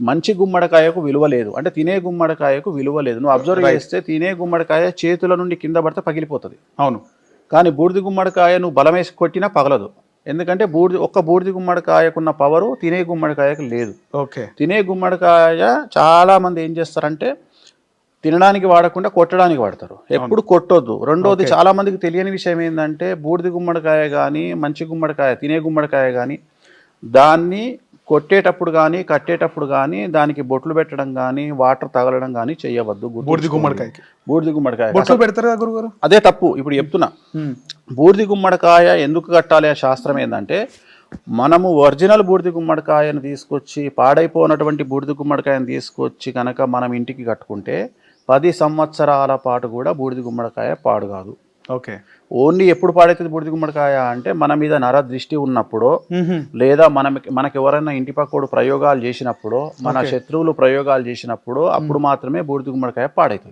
మంచి గుమ్మడికాయకు విలువ లేదు, అంటే తినే గుమ్మడికాయకు విలువ లేదు. నువ్వు అబ్జర్వ్ చేస్తే తినే గుమ్మడికాయ చేతుల నుండి కింద పడితే పగిలిపోతుంది. అవును. కానీ బూడిద గుమ్మడికాయ నువ్వు బలం వేసి కొట్టినా పగలదు. ఎందుకంటే బూడిద గుమ్మడికాయకున్న పవరు తినే గుమ్మడికాయకు లేదు. ఓకే. తినే గుమ్మడికాయ చాలా మంది ఏం చేస్తారంటే తినడానికి వాడకుండా కొట్టడానికి వాడతారు. ఎప్పుడు కొట్టొద్దు. రెండోది చాలా మందికి తెలియని విషయం ఏంటంటే బూడిద గుమ్మడికాయ కానీ మంచి గుమ్మడికాయ తినే గుమ్మడికాయ కానీ దాన్ని కొట్టేటప్పుడు కానీ కట్టేటప్పుడు కానీ దానికి బొట్లు పెట్టడం కానీ వాటర్ తగలడం కానీ చేయవద్దు. బూడిద గుమ్మడికాయ బొట్లు పెడతారు కదా గురుగారు, అదే తప్పు. ఇప్పుడు చెప్తున్నా, బూడిద గుమ్మడికాయ ఎందుకు కట్టాలి ఆ శాస్త్రం ఏంటంటే మనము ఒరిజినల్ బూడిద గుమ్మడికాయను తీసుకొచ్చి పాడైపోయినటువంటి బూడిద గుమ్మడికాయను తీసుకొచ్చి కనుక మనం ఇంటికి కట్టుకుంటే 10 సంవత్సరాల పాటు కూడా బూడిద గుమ్మడికాయ పాడు కాదు. ఓకే. ఓన్లీ ఎప్పుడు పాడవుతుంది బూడిద గుమ్మడికాయ అంటే మన మీద నర దృష్టి ఉన్నప్పుడు, లేదా మనకి ఎవరైనా ఇంటి పక్కోడు ప్రయోగాలు చేసినప్పుడు, మన శత్రువులు ప్రయోగాలు చేసినప్పుడు అప్పుడు మాత్రమే బూడిద గుమ్మడికాయ పాడవుతుంది.